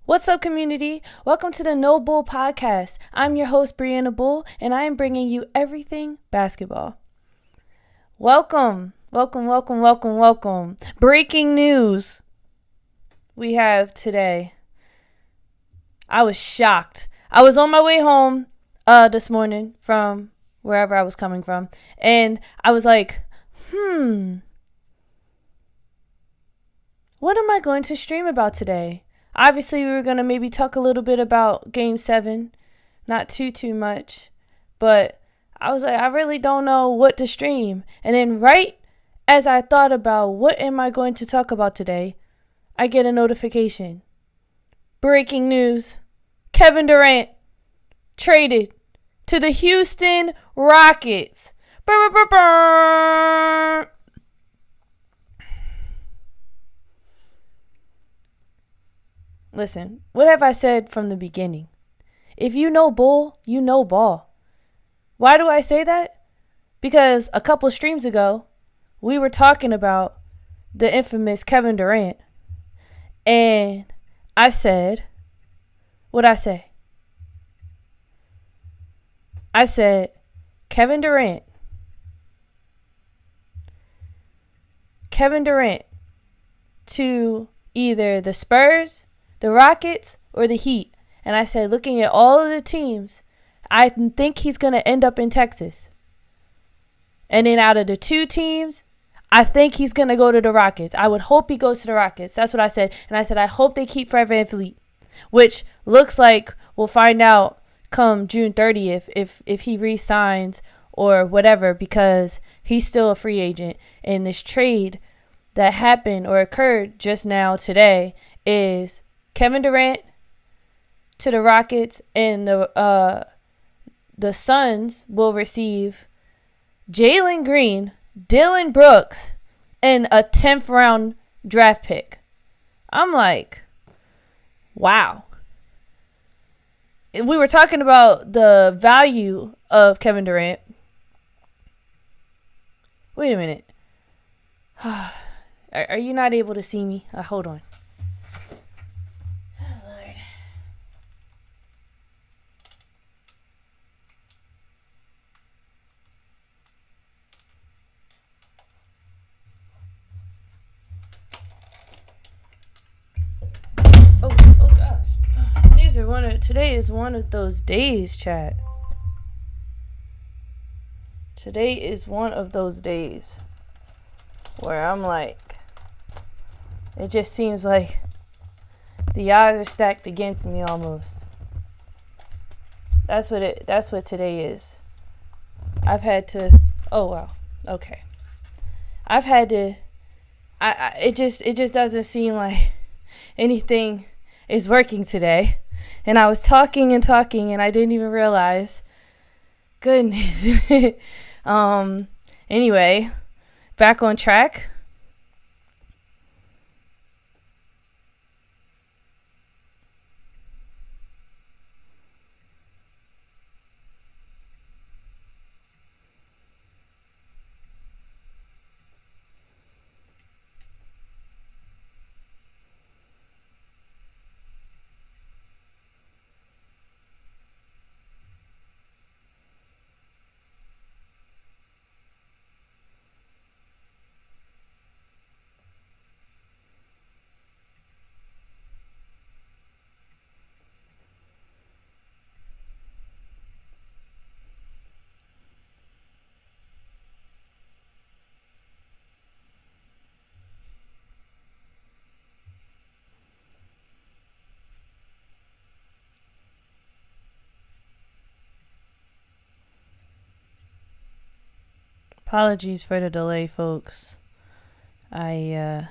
What's up, community? Welcome to the No Bull Podcast. I'm your host, Brianna Bull, and I am bringing you everything basketball. Welcome. Breaking news we have today. I was shocked. I was on my way home this morning from wherever I was coming from, and I was like, what am I going to stream about today? Obviously, we were going to maybe talk a little bit about Game 7. Not too much. But I was like, I really don't know what to stream. And then right as I thought about what am I going to talk about today, I get a notification. Breaking news. Kevin Durant traded to the Houston Rockets. Listen, what have I said from the beginning? If you know bull, you know ball. Why do I say that? Because a couple streams ago, we were talking about the infamous Kevin Durant. And I said, what'd I say? I said, Kevin Durant to either the Spurs, the Rockets, or the Heat. And I said, looking at all of the teams, I think he's going to end up in Texas. And then out of the two teams, I think he's going to go to the Rockets. I would hope he goes to the Rockets. That's what I said. And I said, I hope they keep Fred VanVleet, which looks like we'll find out come June 30th if he re-signs or whatever, because he's still a free agent. And this trade that happened or occurred just now today is Kevin Durant to the Rockets, and the Suns will receive Jalen Green, Dylan Brooks, and a 10th round draft pick. I'm like, wow. We were talking about the value of Kevin Durant. Wait a minute. Are you not able to see me? Hold on. Oh gosh. Today is one of those days, chat. Today is one of those days where I'm like, it just seems like the odds are stacked against me almost. That's what today is. I've had to, oh wow. Okay. I've had to it just doesn't seem like anything is working today. And I was talking and I didn't even realize. Goodness. Anyway, back on track. Apologies for the delay, folks. I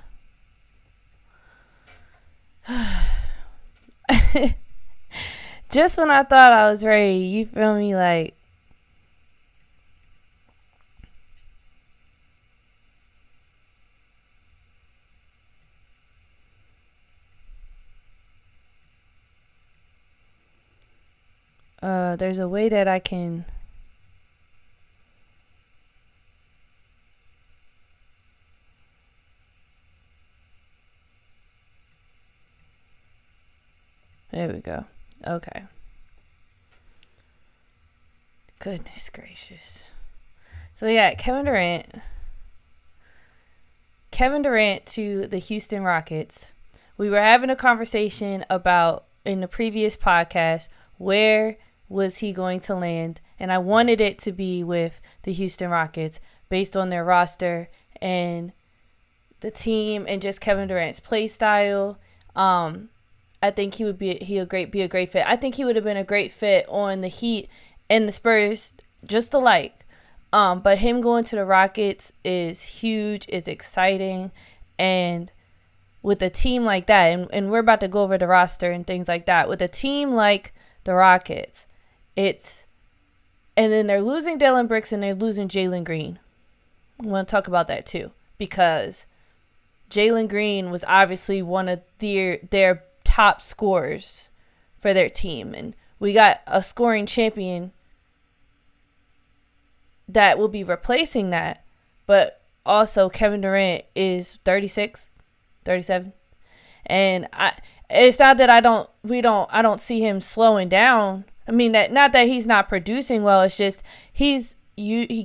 just when I thought I was ready, you feel me, like there's a way that I can There we go. Okay. Goodness gracious. So yeah, Kevin Durant to the Houston Rockets. We were having a conversation about, in the previous podcast, where was he going to land, and I wanted it to be with the Houston Rockets based on their roster and the team and just Kevin Durant's play style. I think he would be a great fit. I think he would have been a great fit on the Heat and the Spurs, just alike. But him going to the Rockets is huge, it's exciting, and with a team like that, and we're about to go over the roster and things like that, with a team like the Rockets, and then they're losing Dillon Brooks and they're losing Jalen Green. I want to talk about that too, because Jalen Green was obviously one of their top scorers for their team, and we got a scoring champion that will be replacing that. But also Kevin Durant is 36, 37, and it's not that I don't see him slowing down. I mean, that not that he's not producing well, it's just he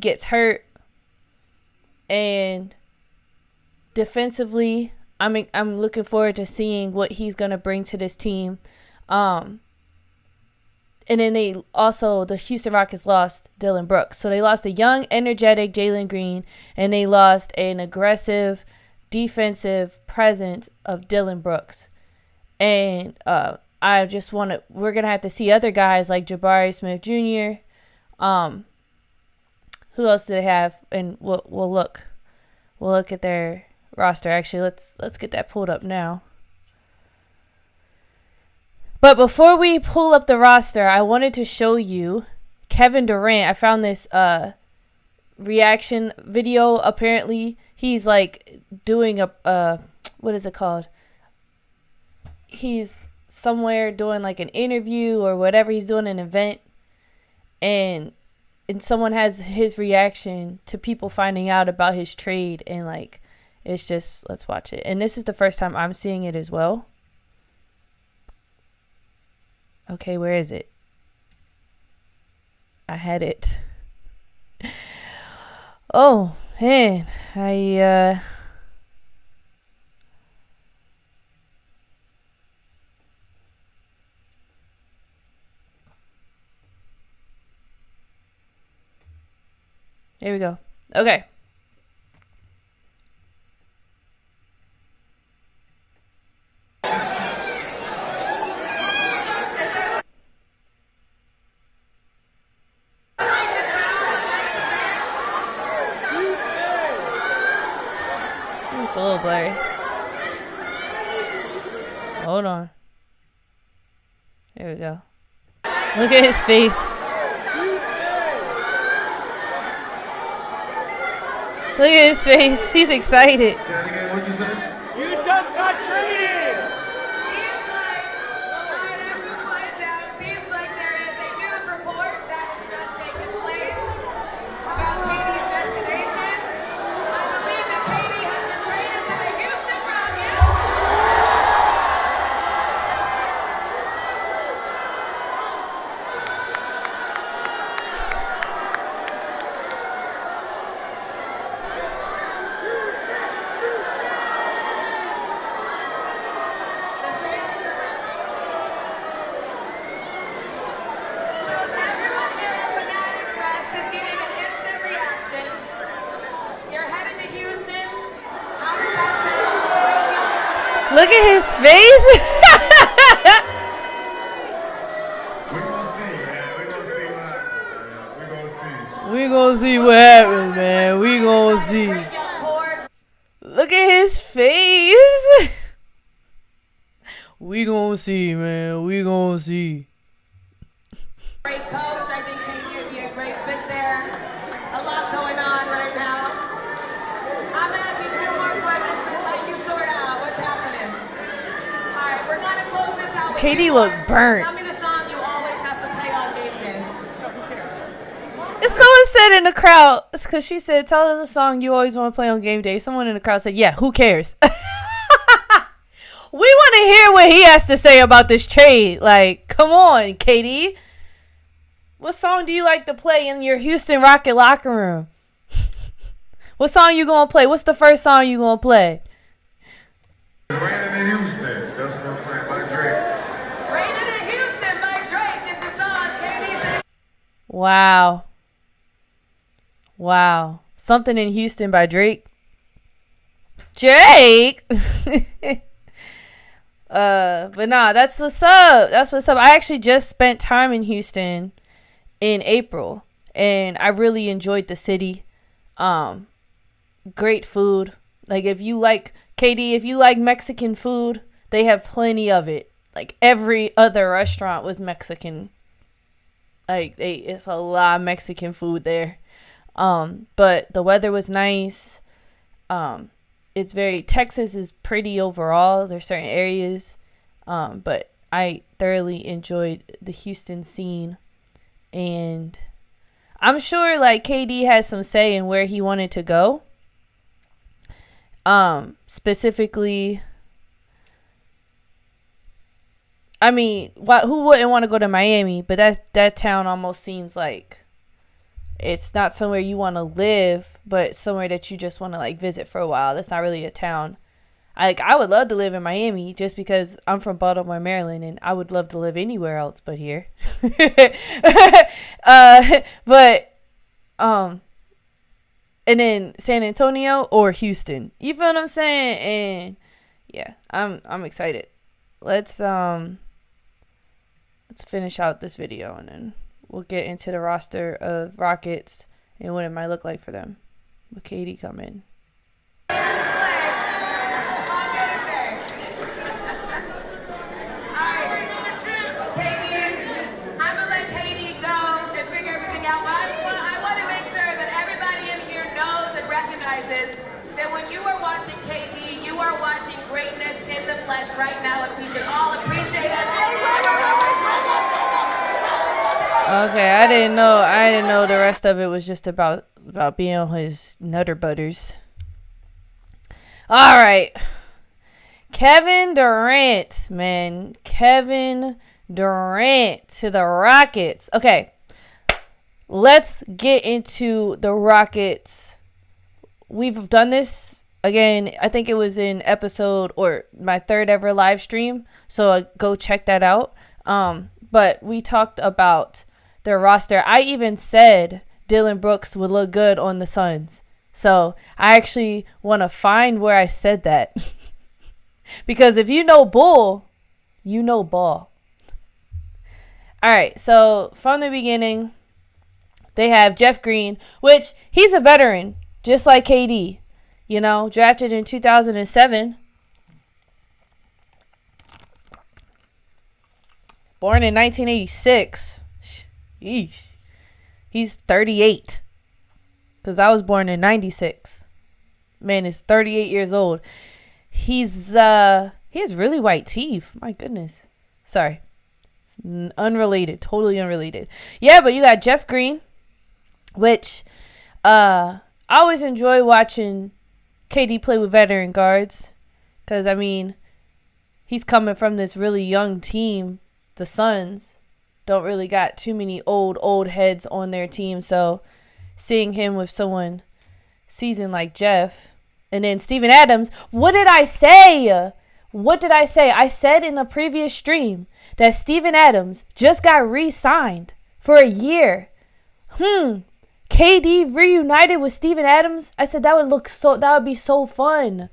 gets hurt, and defensively I'm looking forward to seeing what he's going to bring to this team. And then the Houston Rockets lost Dillon Brooks. So they lost a young, energetic Jalen Green, and they lost an aggressive defensive presence of Dillon Brooks. And we're going to have to see other guys like Jabari Smith Jr. Who else do they have? And we'll look at their roster. Actually, let's get that pulled up now. But before we pull up the roster, I wanted to show you Kevin Durant. I found this reaction video. Apparently, he's like doing a what is it called? He's somewhere doing like an interview or whatever. He's doing an event, and someone has his reaction to people finding out about his trade, and like it's just, let's watch it. And this is the first time I'm seeing it as well. Okay, where is it? I had it. Oh, man. Here we go. Okay. It's a little blurry. Hold on. There we go. Look at his face. Look at his face. He's excited. What'd you say? You just got traded! Seems like there is a news report that has just taken place about Katie's destination. I believe that Katie has been traded to the Houston Rockets. Everyone here at Fanatics Fest is getting an instant reaction. You're headed to Houston. How does that sound? Look at his face. We're gonna see what happens, man. We're gonna see. We're gonna see what happens, man. We're gonna see. Look at his face. We gonna see, man. We gonna see. Great coach. I think Katie would be a great fit there. A lot going on right now. I'm asking 2 more questions to let you sort out what's happening. All right, we're gonna close this out. with Katie 2 more. looked burnt. Tell me the song you always have to play on game day. Someone said in the crowd, it's because she said, tell us a song you always want to play on game day. Someone in the crowd said, yeah, who cares? want to hear what he has to say about this trade. Like, come on, KD. What song do you like to play in your Houston Rocket locker room? What song you gonna play? What's the first song you gonna play? Raining in Houston. That's what I'm playing by Drake. Raining in Houston by Drake is the song. KD. Wow. Wow. Something in Houston by Drake. Drake. But nah, that's what's up. That's what's up. I actually just spent time in Houston in April, and I really enjoyed the city. Great food. Like, if you like KD, if you like Mexican food, they have plenty of it. Like, every other restaurant was Mexican. Like, it's a lot of Mexican food there. But the weather was nice. Texas is pretty overall. There's certain areas. But I thoroughly enjoyed the Houston scene. And I'm sure, like, KD has some say in where he wanted to go. Specifically, I mean, who wouldn't want to go to Miami? But that town almost seems like it's not somewhere you want to live, but somewhere that you just want to, like, visit for a while. That's not really a town. I would love to live in Miami just because I'm from Baltimore, Maryland, and I would love to live anywhere else but here. And then San Antonio or Houston. You feel what I'm saying? And yeah, I'm excited. Let's finish out this video, and then we'll get into the roster of Rockets and what it might look like for them with KD come in. That when you are watching KD, you are watching greatness in the flesh right now, and we should all appreciate it. Okay, I didn't know the rest of it was just about being on his Nutter Butters. All right. Kevin Durant, man. Kevin Durant to the Rockets. Okay. Let's get into the Rockets. We've done this again. I think it was in episode or my third ever live stream. So go check that out. But we talked about their roster. I even said Dylan Brooks would look good on the Suns. So I actually want to find where I said that. Because if you know bull, you know ball. All right. So from the beginning, they have Jeff Green, which he's a veteran. Just like KD, drafted in 2007. Born in 1986. Sheesh. He's 38. Because I was born in 96. Man is 38 years old. He has really white teeth. My goodness. Sorry. It's unrelated. Totally unrelated. Yeah, but you got Jeff Green, which I always enjoy watching KD play with veteran guards because, I mean, he's coming from this really young team. The Suns don't really got too many old heads on their team. So seeing him with someone seasoned like Jeff. And then Steven Adams. What did I say? I said in the previous stream that Steven Adams just got re-signed for a year. KD reunited with Steven Adams. I said that would be so fun.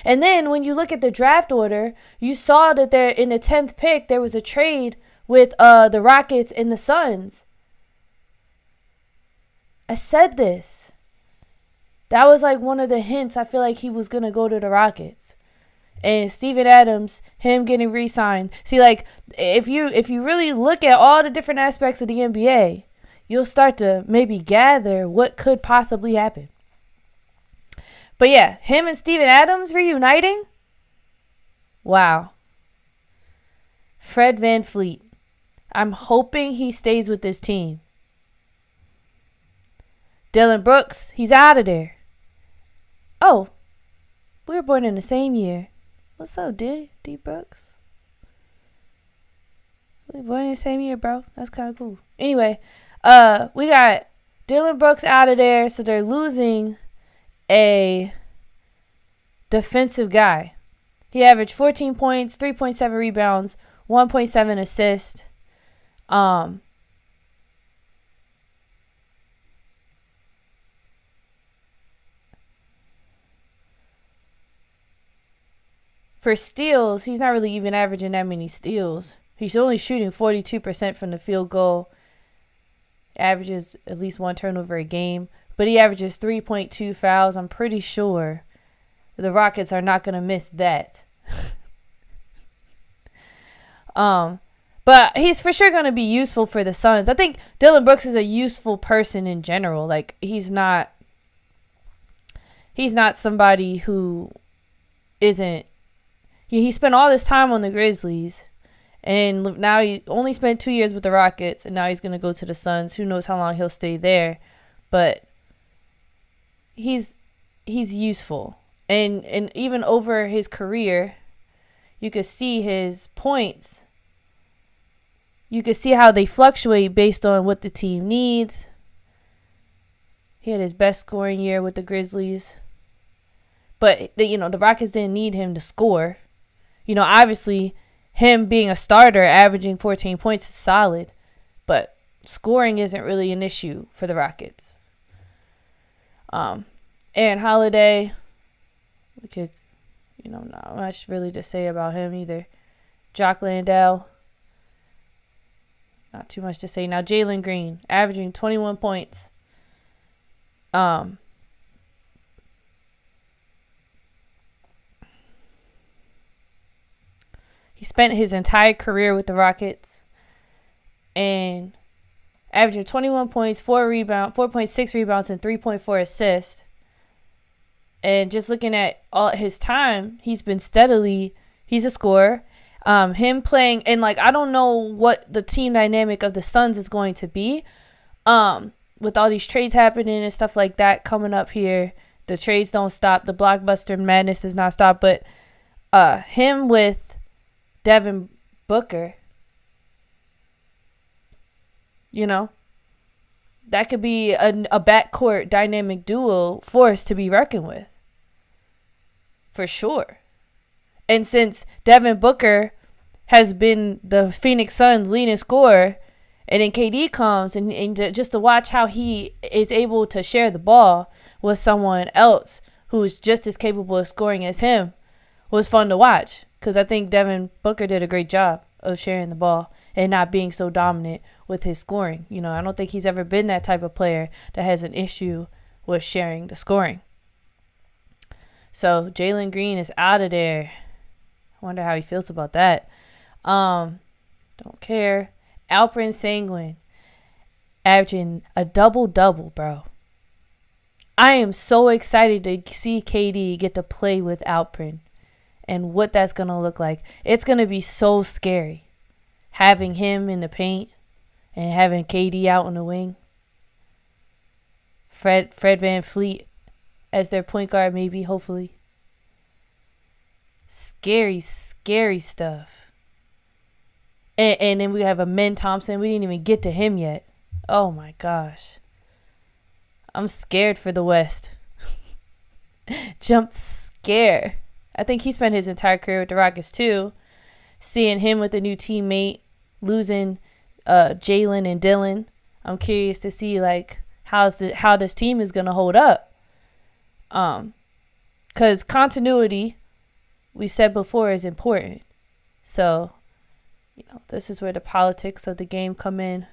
And then when you look at the draft order, you saw that there in the 10th pick there was a trade with the Rockets and the Suns. I said this. That was like one of the hints. I feel like he was gonna go to the Rockets. And Steven Adams, him getting re-signed. See, like if you really look at all the different aspects of the NBA, you'll start to maybe gather what could possibly happen. But yeah, him and Steven Adams reuniting? Wow. Fred VanVleet. I'm hoping he stays with this team. Dylan Brooks, he's out of there. Oh, we were born in the same year. What's up, D Brooks? We born in the same year, bro. That's kind of cool. Anyway, we got Dylan Brooks out of there, so they're losing a defensive guy. He averaged 14 points, 3.7 rebounds, 1.7 assists. For steals, he's not really even averaging that many steals. He's only shooting 42% from the field goal. Averages at least one turnover a game. But he averages 3.2 fouls. I'm pretty sure the Rockets are not going to miss that. But he's for sure going to be useful for the Suns. I think Dylan Brooks is a useful person in general. Like, he's not somebody who isn't. He spent all this time on the Grizzlies, and now he only spent 2 years with the Rockets, and now he's going to go to the Suns. Who knows how long he'll stay there, but he's useful. And even over his career, you could see his points. You could see how they fluctuate based on what the team needs. He had his best scoring year with the Grizzlies. But, the Rockets didn't need him to score. Obviously, him being a starter, averaging 14 points is solid. But scoring isn't really an issue for the Rockets. Aaron Holiday, we could, not much really to say about him either. Jock Landale, not too much to say. Now, Jalen Green, averaging 21 points. He spent his entire career with the Rockets and averaging 21 points, 4.6 rebounds, and 3.4 assists. And just looking at all his time, he's been he's a scorer. Him playing, and I don't know what the team dynamic of the Suns is going to be. With all these trades happening and stuff like that coming up here, the trades don't stop. The blockbuster madness does not stop. But him with Devin Booker, that could be a backcourt dynamic duo force to be reckoned with. For sure. And since Devin Booker has been the Phoenix Suns' leading scorer, and then KD comes, and just to watch how he is able to share the ball with someone else who is just as capable of scoring as him was fun to watch. Because I think Devin Booker did a great job of sharing the ball and not being so dominant with his scoring. I don't think he's ever been that type of player that has an issue with sharing the scoring. So Jalen Green is out of there. I wonder how he feels about that. Don't care. Alperen Sengun averaging a double-double, bro. I am so excited to see KD get to play with Alperen and what that's going to look like. It's going to be so scary having him in the paint and having KD out on the wing. Fred VanVleet as their point guard, maybe, hopefully. Scary, scary stuff. And then we have a Men Thompson. We didn't even get to him yet. Oh, my gosh. I'm scared for the West. Jump scare. I think he spent his entire career with the Rockets, too. Seeing him with a new teammate, losing Jalen and Dylan. I'm curious to see, how this team is going to hold up. Because continuity, we said before, is important. So, this is where the politics of the game come in.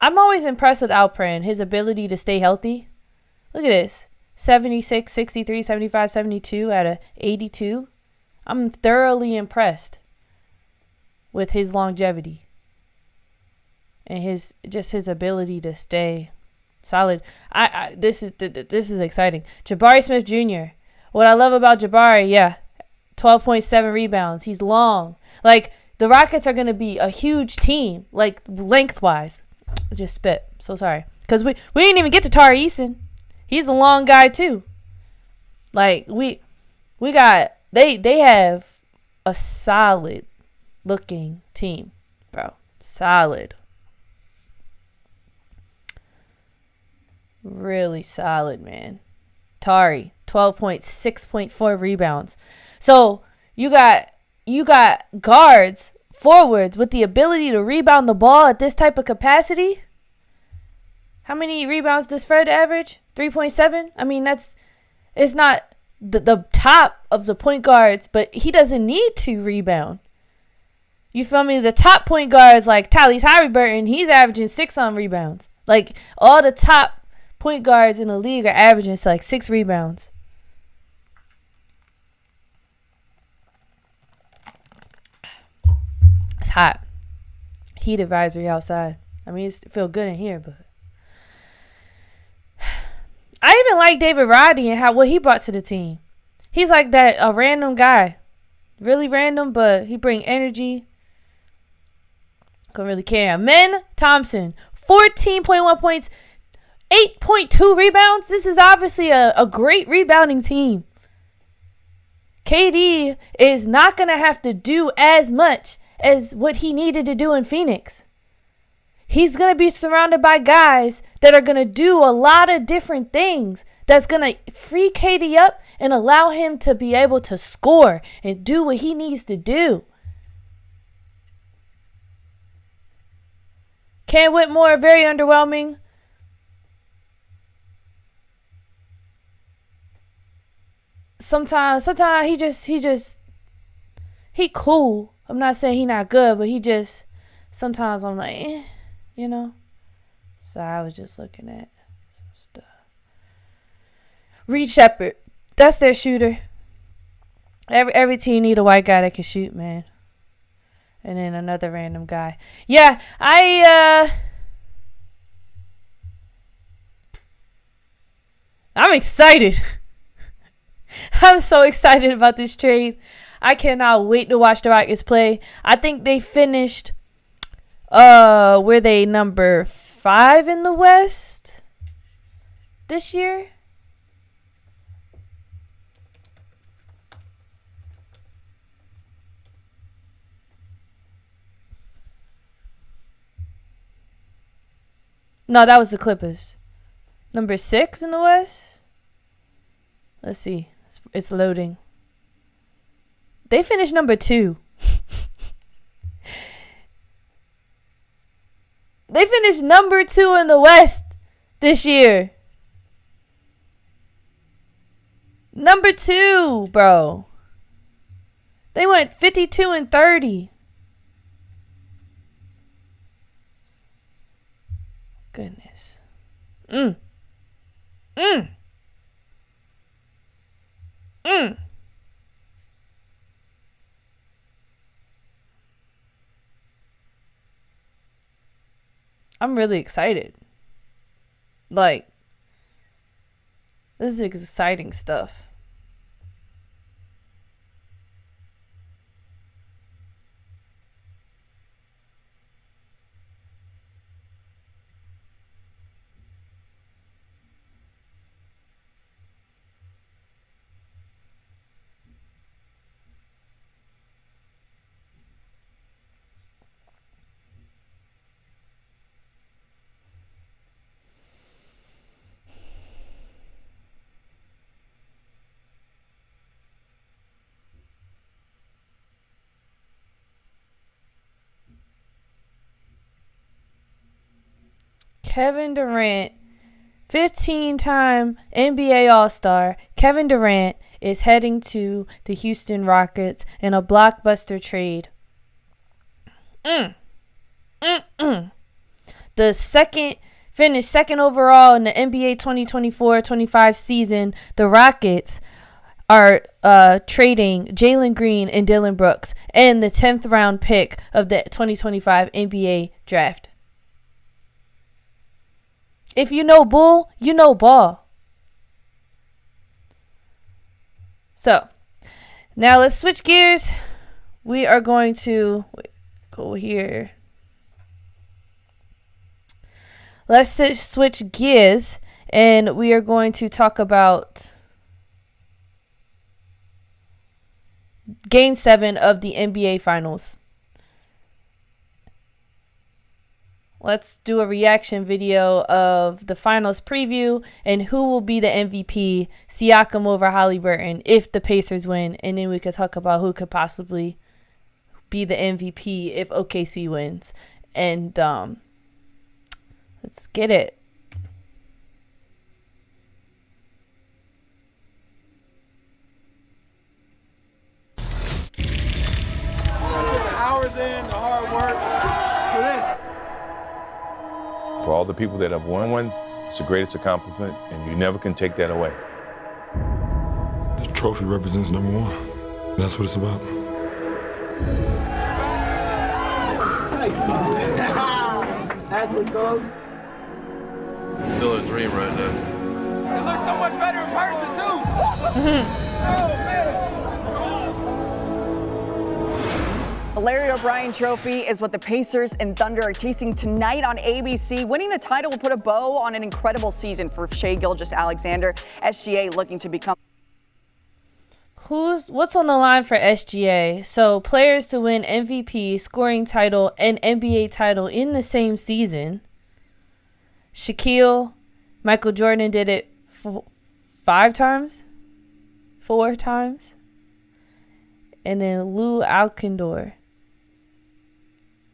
I'm always impressed with Alperen, his ability to stay healthy. Look at this. 76, 63, 75, 72 out of 82. I'm thoroughly impressed with his longevity and his ability to stay solid. This is exciting. Jabari Smith Jr. What I love about Jabari, 12.7 rebounds. He's long. The Rockets are going to be a huge team, lengthwise. I just spit. So sorry. Because we didn't even get to Tari Eason. He's a long guy too. Like we got they have a solid looking team, bro. Solid. Really solid, man. Tari, 12 points, 6.4 rebounds. So you got guards, forwards with the ability to rebound the ball at this type of capacity. How many rebounds does Fred average? 3.7? I mean, it's not the top of the point guards, but he doesn't need to rebound. You feel me? The top point guards like Tyrese Halliburton, he's averaging 6 on rebounds. Like all the top point guards in the league are averaging like 6 rebounds. It's hot. Heat advisory outside. I mean, it feels good in here, but I even like David Roddy and what he brought to the team. He's like a random guy. Really random, but he bring energy. Don't really care. Men Thompson, 14.1 points, 8.2 rebounds. This is obviously a great rebounding team. KD is not going to have to do as much as what he needed to do in Phoenix. He's going to be surrounded by guys that are going to do a lot of different things that's going to free KD up and allow him to be able to score and do what he needs to do. Cam Whitmore, very underwhelming. Sometimes he cool. I'm not saying he not good, but sometimes I'm like, you know. So I was just looking at stuff. Reed Shepherd, that's their shooter. Every team need a white guy that can shoot, man. And then another random guy. Yeah, I'm excited. I'm so excited about this trade. I cannot wait to watch the Rockets play. I think they finished were they number 5 in the West this year? No, that was the Clippers. Number 6 in the West? Let's see. It's loading. They finished number 2. They finished number 2 in the West this year. Number 2, bro. They went 52-30. Goodness. I'm really excited. Like, this is exciting stuff. Kevin Durant, 15-time NBA All-Star, Kevin Durant is heading to the Houston Rockets in a blockbuster trade. The finished second overall in the NBA 2024-25 season. The Rockets are trading Jalen Green and Dillon Brooks and the 10th round pick of the 2025 NBA draft. If you know bull, you know ball. So, now let's switch gears. We are going to go here. Let's switch gears And we are going to talk about Game 7 of the NBA Finals. Let's do a reaction video of the finals preview and who will be the MVP, Siakam over Haliburton, if the Pacers win. And then we could talk about who could possibly be the MVP if OKC wins. And let's get it. Hours in, the hard work for this. For all the people that have won one, it's the greatest accomplishment, and you never can take that away. The trophy represents number one. That's what it's about. That's it, Coach. It's still a dream right now. It looks so much better in person, too. Oh, man. The Larry O'Brien Trophy is what the Pacers and Thunder are chasing tonight on ABC. Winning the title will put a bow on an incredible season for Shai Gilgeous-Alexander. SGA looking to become... What's on the line for SGA? So players to win MVP, scoring title, and NBA title in the same season. Shaquille, Michael Jordan did it 4 times. And then Lou Alcindor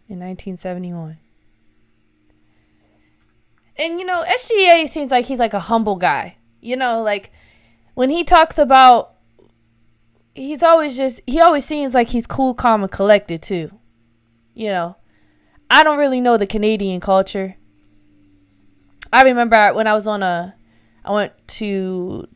in 1971. And, SGA seems like he's like a humble guy. Like when he talks about, he always seems like he's cool, calm, and collected too. I don't really know the Canadian culture. I remember when I went to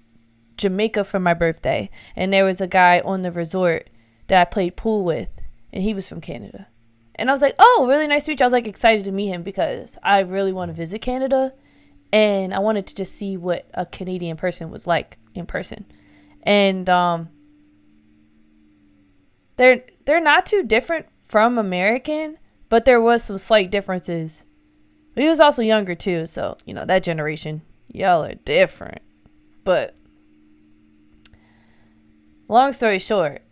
Jamaica for my birthday, and there was a guy on the resort that I played pool with, and he was from Canada. And I was like, oh, really nice to meet you. I was like excited to meet him because I really want to visit Canada, and I wanted to just see what a Canadian person was like in person. And they're not too different from American, but there was some slight differences. He was also younger too, so that generation, y'all are different. But long story short,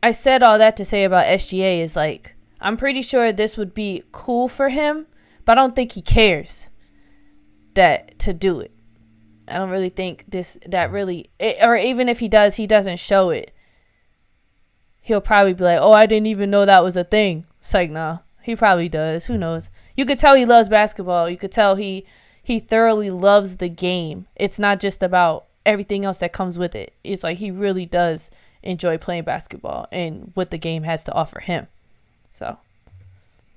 I said all that to say about SGA is like, I'm pretty sure this would be cool for him, but I don't think he cares to do it. I don't really think or even if he does, he doesn't show it. He'll probably be like, oh, I didn't even know that was a thing. It's like, nah, he probably does. Who knows? You could tell he loves basketball. You could tell he thoroughly loves the game. It's not just about everything else that comes with it. It's like he really does enjoy playing basketball and what the game has to offer him. So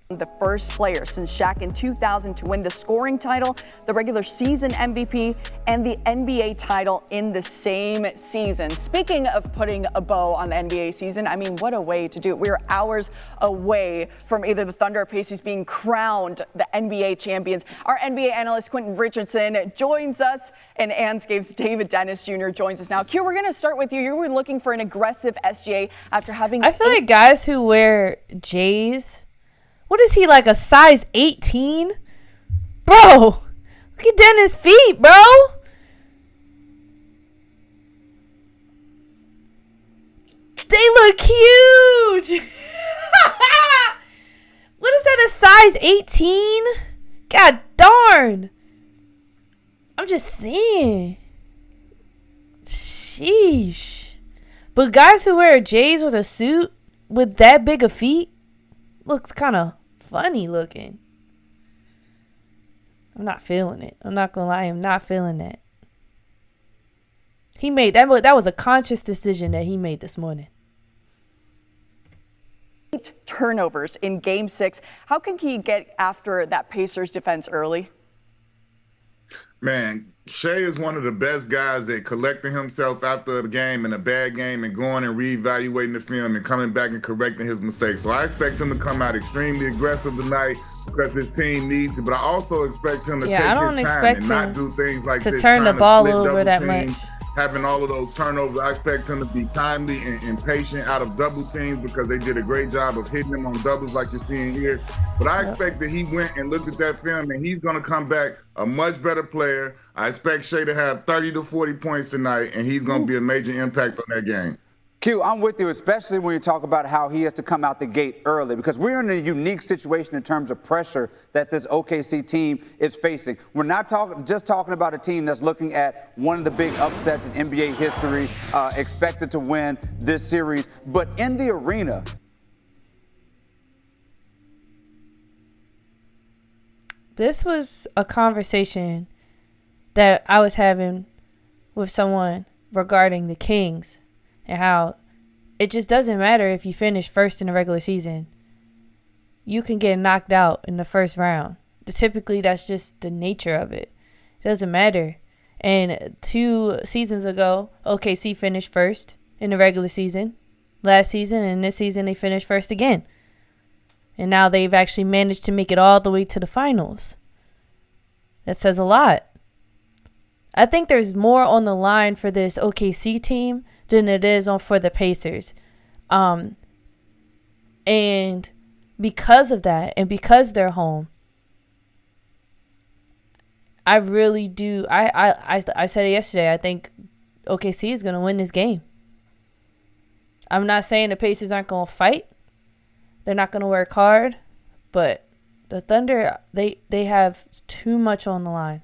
the first player since Shaq in 2000 to win the scoring title, the regular season MVP, and the NBA title in the same season. Speaking of putting a bow on the NBA season, I mean, what a way to do it. We're hours away from either the Thunder or Pacers being crowned the NBA champions. Our NBA analyst Quentin Richardson joins us, and Anscape's David Dennis Jr. joins us now. Q, we're going to start with you. You were looking for an aggressive SGA after having... I feel like guys who wear J's, what is he, like a size 18? Bro, look at Dennis' feet, bro. They look huge. What is that, a size 18? God darn. I'm just saying. Sheesh. But guys who wear J's with a suit with that big of feet looks kind of funny looking. I'm not feeling it. I'm not gonna lie, I'm not feeling that. He made that was a conscious decision that he made this morning. 8 turnovers in Game 6. How can he get after that Pacers defense early? Man, Shai is one of the best guys at collecting himself after a game and a bad game and going and reevaluating the film and coming back and correcting his mistakes. So I expect him to come out extremely aggressive tonight because his team needs it. But I also expect him to take his time and not do things like to this, turn the trying ball split over double that team much. having all of those turnovers. I expect him to be timely and patient out of double teams because they did a great job of hitting him on doubles like you're seeing here. But I expect that he went and looked at that film, and he's going to come back a much better player. I expect Shea to have 30 to 40 points tonight, and he's going to be a major impact on that game. Q, I'm with you, especially when you talk about how he has to come out the gate early, because we're in a unique situation in terms of pressure that this OKC team is facing. We're not just talking about a team that's looking at one of the big upsets in NBA history, expected to win this series, but in the arena. This was a conversation that I was having with someone regarding the Kings and how it just doesn't matter if you finish first in the regular season. You can get knocked out in the first round. Typically, that's just the nature of it. It doesn't matter. And 2 seasons ago, OKC finished first in the regular season last season, and this season they finished first again. And now they've actually managed to make it all the way to the finals. That says a lot. I think there's more on the line for this OKC team than it is for the Pacers. And because of that, and because they're home, I really do. I said it yesterday. I think OKC is going to win this game. I'm not saying the Pacers aren't going to fight. They're not going to work hard. But the Thunder, they have too much on the line.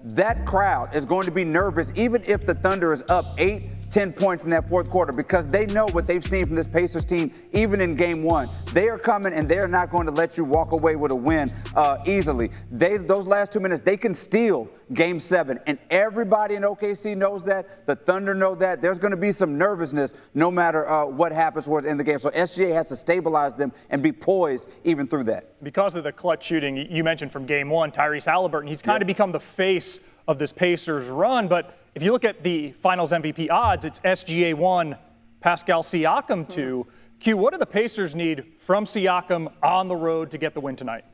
That crowd is going to be nervous even if the Thunder is up 8-10 points in that fourth quarter, because they know what they've seen from this Pacers team even in game 1. They are coming, and they're not going to let you walk away with a win easily. Those last 2 minutes, they can steal game 7, and everybody in OKC knows that. The Thunder know that. There's going to be some nervousness no matter what happens towards the end of the game. So SGA has to stabilize them and be poised even through that. Because of the clutch shooting you mentioned from game 1, Tyrese Halliburton, he's kind of become the face of this Pacers run. But if you look at the Finals MVP odds, it's SGA 1, Pascal Siakam 2. Q, what do the Pacers need from Siakam on the road to get the win tonight?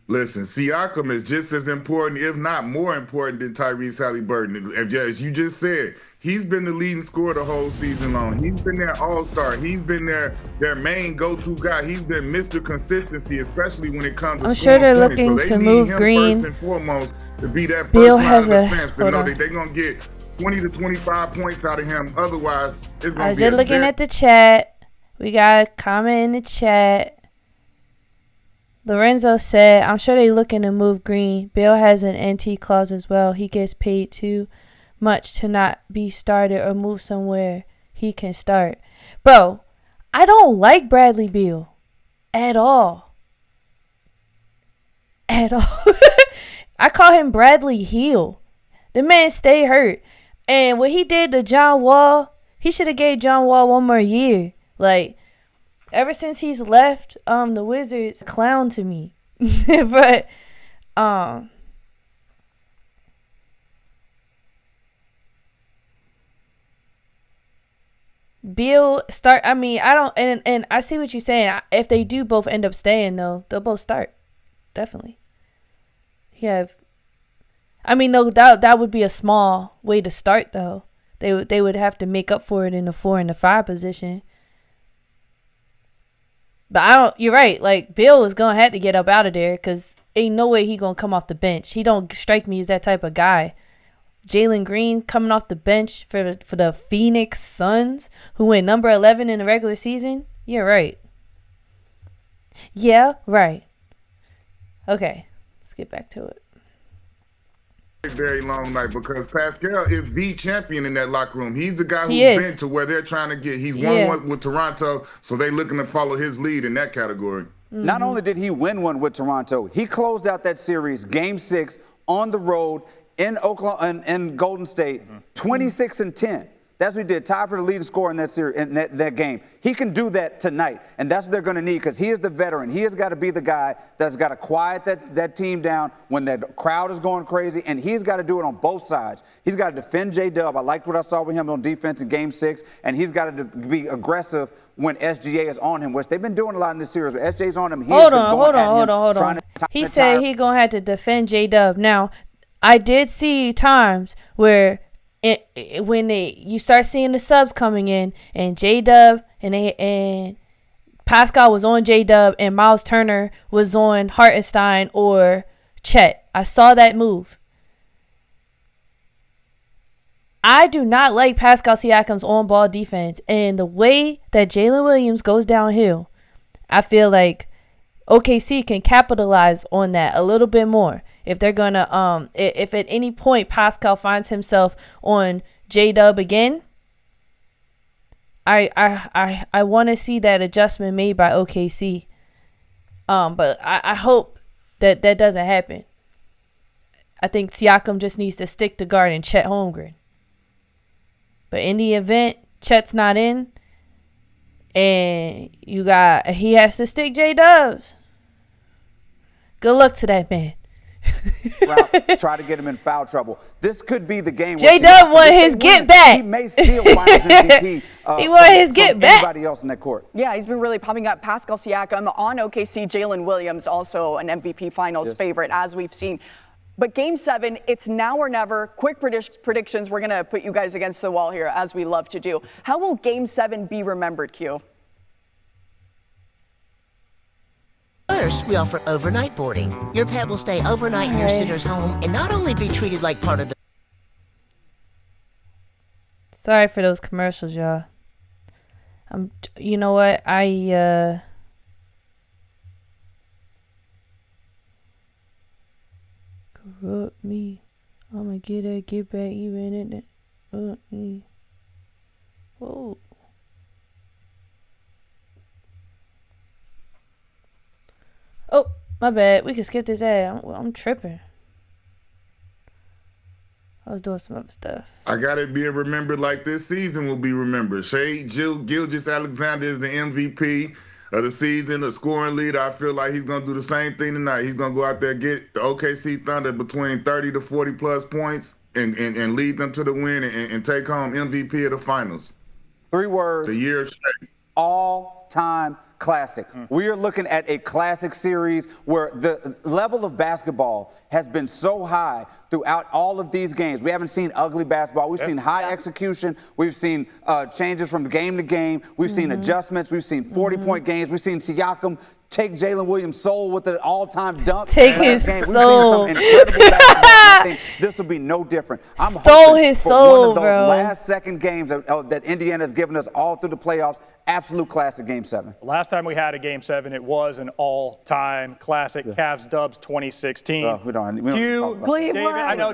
Listen, Siakam is just as important, if not more important, than Tyrese Halliburton. As you just said, he's been the leading scorer the whole season long. He's been their all-star. He's been their main go-to guy. He's been Mr. Consistency, especially when it comes to I'm sure they're points. looking so to move Green. First and foremost, to be that Bill first has line a of defense. But no, they're going to get 20 to 25 points out of him. Otherwise, it's going to be I was just looking at the chat. We got a comment in the chat. Lorenzo said, I'm sure they're looking to move Green. Bill has an NT clause as well. He gets paid too much to not be started or move somewhere he can start. Bro, I don't like Bradley Beal at all. At all. I call him Bradley Heel. The man stay hurt. And what he did to John Wall, he should have gave John Wall 1 more year. Like, ever since he's left the Wizards, clown to me. But Bill start. I mean, I don't, and I see what you're saying. If they do both end up staying, though, they'll both start. Definitely. I mean, no, that would be a small way to start, though. They would have to make up for it in the 4 and the 5 position. But you're right. Like, Bill is going to have to get up out of there because ain't no way he going to come off the bench. He don't strike me as that type of guy. Jalen Green coming off the bench for the Phoenix Suns, who went number 11 in the regular season. Yeah, right. Yeah, right. Okay, let's get back to it. Very long night because Pascal is the champion in that locker room. He's the guy who's been to where they're trying to get. He's won one with Toronto, so they're looking to follow his lead in that category. Mm-hmm. Not only did he win one with Toronto, he closed out that series, Game 6, on the road in Oklahoma and Golden State, 26-10. That's what he did. Tied for the leading scorer in that series, in that game. He can do that tonight, and that's what they're going to need because he is the veteran. He has got to be the guy that's got to quiet that team down when that crowd is going crazy, and he's got to do it on both sides. He's got to defend J-Dub. I liked what I saw with him on defense in Game 6, and he's got to be aggressive when SGA is on him, which they've been doing a lot in this series. When SGA's on him, hold on. He said he going to have to defend J-Dub. Now, I did see times where when you start seeing the subs coming in, and J-Dub and Pascal was on J-Dub and Miles Turner was on Hartenstein or Chet. I saw that move. I do not like Pascal Siakam's on-ball defense, and the way that Jalen Williams goes downhill, I feel like OKC can capitalize on that a little bit more. If they're gonna, if at any point Pascal finds himself on J-Dub again, I want to see that adjustment made by OKC. But I hope that doesn't happen. I think Siakam just needs to stick to guarding Chet Holmgren. But in the event Chet's not in, and he has to stick J-Dubs. Good luck to that man. Try to get him in foul trouble. This could be the game. J-Dub won his get back. He may still Finals MVP. He won his get back. Anybody else in that court? Yeah, he's been really popping up. Pascal Siakam on OKC. Jalen Williams also an MVP Finals favorite, as we've seen. But Game 7, it's now or never. Quick predictions. We're going to put you guys against the wall here, as we love to do. How will Game 7 be remembered, Q? First, we offer overnight boarding. Your pet will stay overnight in your sitter's home and not only be treated like part of the... Sorry for those commercials, y'all. You know what? Corrupt me. I'ma get back even in it. Me. Whoa. Oh, my bad. We can skip this ad. I'm tripping. I was doing some other stuff. I got it being remembered like this season will be remembered. Shea Gilgeous-Alexander is the MVP of the season, the scoring leader. I feel like he's going to do the same thing tonight. He's going to go out there and get the OKC Thunder between 30 to 40-plus points and lead them to the win and take home MVP of the finals. 3 words. The year of Shea. All-time classic. We are looking at a classic series where the level of basketball has been so high throughout all of these games. We haven't seen ugly basketball. We've seen high execution. We've seen changes from game to game. We've seen adjustments. We've seen 40-point games. We've seen Siakam take Jalen Williams' soul with an all-time dunk. Take his soul. We've seen some incredible basketball. I think this will be no different. I'm Stole hoping his for soul, one of those bro. last-second games that Indiana has given us all through the playoffs. Absolute classic Game 7. Last time we had a Game 7, it was an all-time classic. Cavs Dubs 2016. We don't David, I know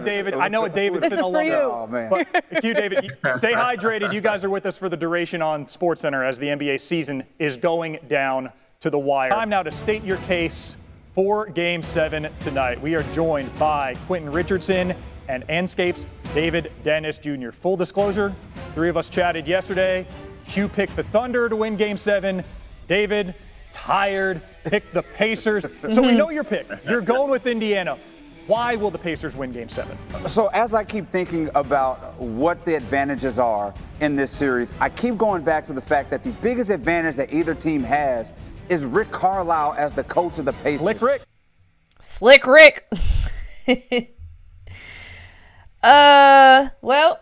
David's in a long Oh, man. But Q, David, stay hydrated. You guys are with us for the duration on SportsCenter as the NBA season is going down to the wire. Time now to state your case for Game 7 tonight. We are joined by Quentin Richardson and Anscape's David Dennis Jr. Full disclosure, 3 of us chatted yesterday. Q picked the Thunder to win Game 7. David, tired, picked the Pacers. So we know your pick. You're going with Indiana. Why will the Pacers win Game 7? So as I keep thinking about what the advantages are in this series, I keep going back to the fact that the biggest advantage that either team has is Rick Carlisle as the coach of the Pacers. Slick Rick. Well,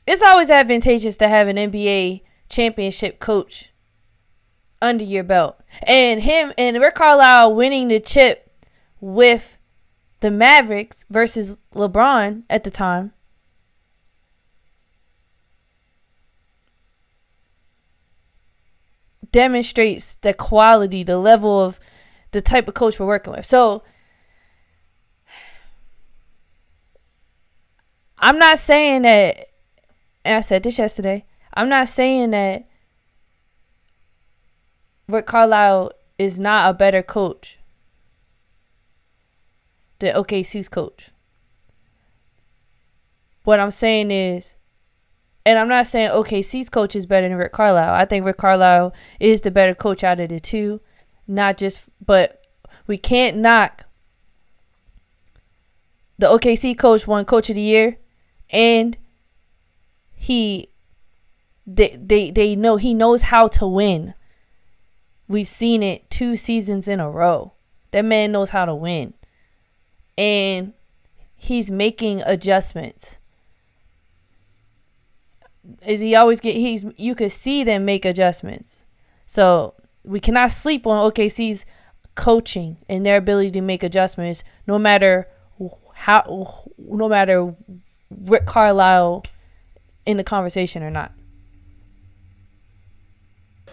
it's always advantageous to have an NBA championship coach under your belt. And Rick Carlisle winning the chip with the Mavericks versus LeBron at the time. Demonstrates the quality, the level of the type of coach we're working with. So I'm not saying that, and I said this yesterday, I'm not saying that Rick Carlisle is not a better coach than OKC's coach. What I'm saying is, and I'm not saying OKC's coach is better than Rick Carlisle. I think Rick Carlisle is the better coach out of the two. But we can't knock the OKC coach won Coach of the Year, and they know he knows how to win. We've seen it 2 seasons in a row. That man knows how to win. and he's making adjustments. You could see them make adjustments. So we cannot sleep on OKC's coaching and their ability to make adjustments, no matter Rick Carlisle in the conversation or not.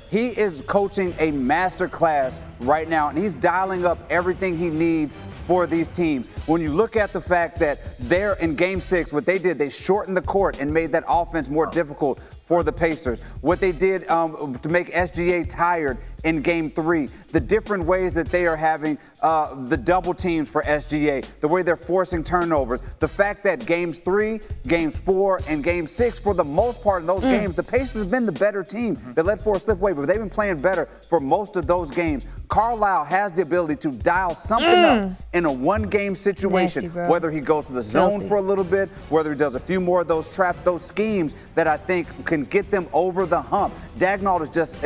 He is coaching a master class right now, and he's dialing up everything he needs for these teams. When you look at the fact that they're in Game 6, what they did, they shortened the court and made that offense more difficult for the Pacers. What they did to make SGA tired in Game 3, the different ways that they are having the double teams for SGA, the way they're forcing turnovers, the fact that Games 3, Games 4, and Game 6, for the most part in those games, the Pacers have been the better team. They let 4 slip away, but they've been playing better for most of those games. Carlisle has the ability to dial something up in a one-game situation, Nasty, bro. whether he goes to the zone Filthy. for a little bit, whether he does a few more of those traps, those schemes that I think can get them over the hump. Dagnall is just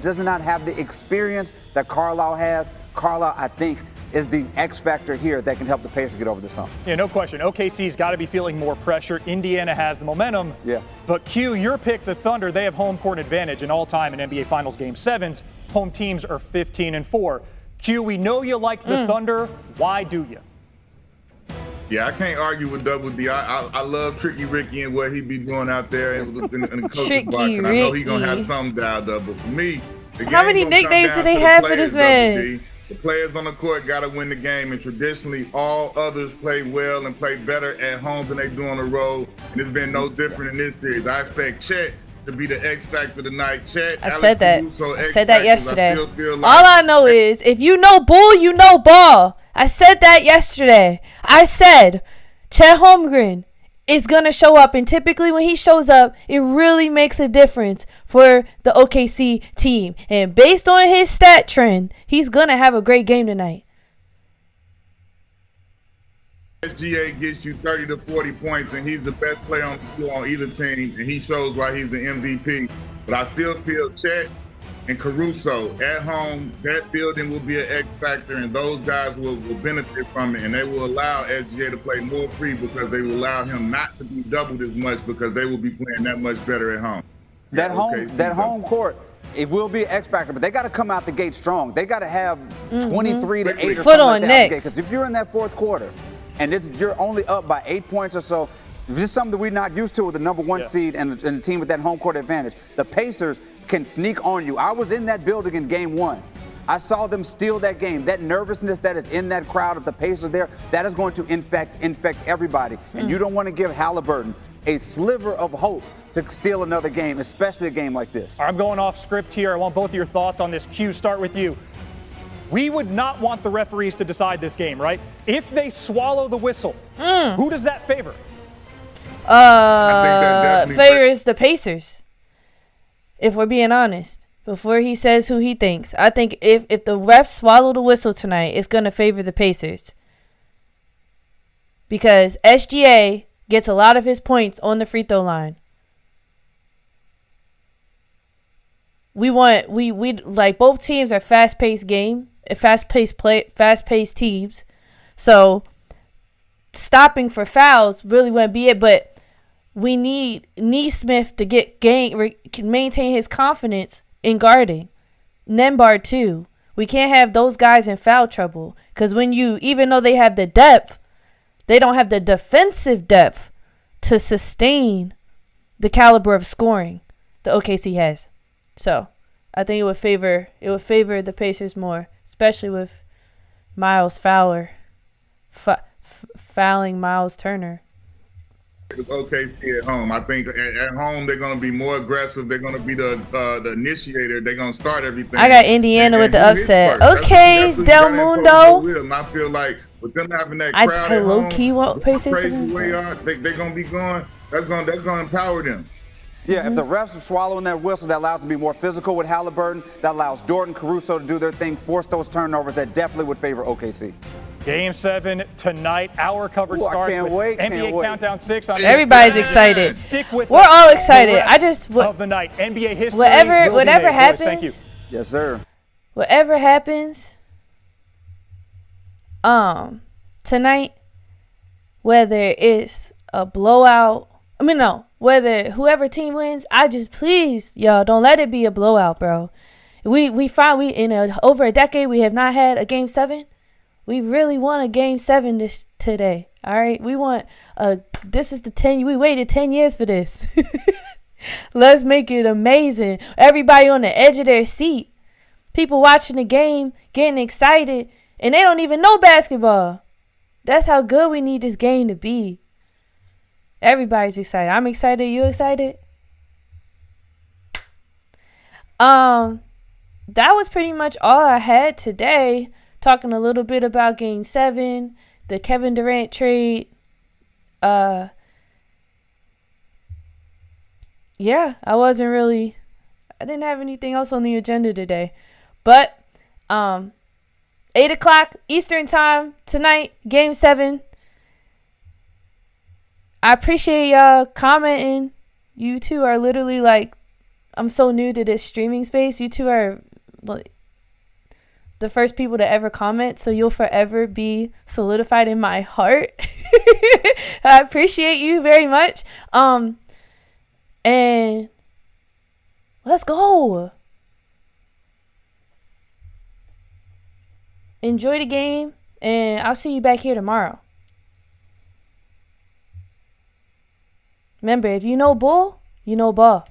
does not have the experience that Carlisle has. Carlisle, I think, is the X factor here that can help the Pacers get over this hump. Yeah, no question. OKC's got to be feeling more pressure. Indiana has the momentum. Yeah. But Q, your pick, the Thunder, they have home court advantage in all time in NBA Finals Game 7s. Home teams are 15-4. Q, we know you like the Thunder. Why do you? Yeah, I can't argue with Double D. I love Tricky Ricky and what he be doing out there in the coaching box, and I know he's going to have something dialed up. But for me, how many nicknames do they have for this man? The players on the court got to win the game, and traditionally all others play well and play better at home than they do on the road, and it's been no different in this series. I expect Chet to be the X factor tonight. Chet, I said that. Caruso, I said that yesterday. Feel like all I know is if you know bull, you know ball. I said that yesterday. I said Chet Holmgren is going to show up, and typically when he shows up, it really makes a difference for the OKC team. And based on his stat trend, he's going to have a great game tonight. SGA gets you 30 to 40 points, and he's the best player on the floor on either team, and he shows why he's the MVP. But I still feel Chet and Caruso at home, that building will be an X factor, and those guys will benefit from it, and they will allow SGA to play more free because they will allow him not to be doubled as much because they will be playing that much better at home. That home court, it will be an X factor, but they got to come out the gate strong. They got to have 23 to 8 or foot something on like that. necks. Because if you're in that fourth quarter and you're only up by 8 points or so, this is something that we're not used to with the number one seed and the team with that home court advantage. The Pacers can sneak on you. I was in that building in Game 1. I saw them steal that game. That nervousness that is in that crowd of the Pacers there, that is going to infect everybody. And you don't want to give Halliburton a sliver of hope to steal another game, especially a game like this. I'm going off script here. I want both of your thoughts on this. Q, start with you. We would not want the referees to decide this game, right? If they swallow the whistle, who does that favor? Favors the Pacers. If we're being honest, before he says who he thinks, I think if the refs swallow the whistle tonight, it's going to favor the Pacers. Because SGA gets a lot of his points on the free throw line. We like both teams are fast-paced teams. So stopping for fouls really wouldn't be it, but we need Neesmith to maintain his confidence in guarding. Nembhard too. We can't have those guys in foul trouble because even though they have the depth, they don't have the defensive depth to sustain the caliber of scoring the OKC has. So I think it would favor the Pacers more, especially with Miles Fowler fouling Miles Turner. OKC at home. I think at home they're going to be more aggressive. They're going to be the initiator. They're going to start everything. I got Indiana with the upset. Okay, Del Mundo. I feel like with them having that crowd at home, low-key want Pacers to crazy way they're going to be going. That's going to empower them. Yeah, if the refs are swallowing that whistle, that allows them to be more physical with Halliburton. That allows Dort, Caruso to do their thing, force those turnovers. That definitely would favor OKC. Game 7 tonight. Our coverage starts with NBA Countdown 6. Everybody's excited. Stick with We're all excited. Of the night. NBA history. Whatever happens. Thank you. Yes, sir. Whatever happens. tonight, whether it's a blowout. Whether whoever team wins, I just please, y'all, don't let it be a blowout, bro. We in over a decade we have not had a game 7. We really want a game 7 today. All right, we waited 10 years for this. Let's make it amazing. Everybody on the edge of their seat. People watching the game, getting excited, and they don't even know basketball. That's how good we need this game to be. Everybody's excited. I'm excited. You excited? That was pretty much all I had today. Talking a little bit about Game 7, the Kevin Durant trade. Yeah, I didn't have anything else on the agenda today. But 8 o'clock Eastern time tonight, Game 7. I appreciate y'all commenting. You two are literally like, I'm so new to this streaming space. You two are like the first people to ever comment, so you'll forever be solidified in my heart. I appreciate you very much. And let's go. Enjoy the game, and I'll see you back here tomorrow. Remember, if you know bull, you know ball.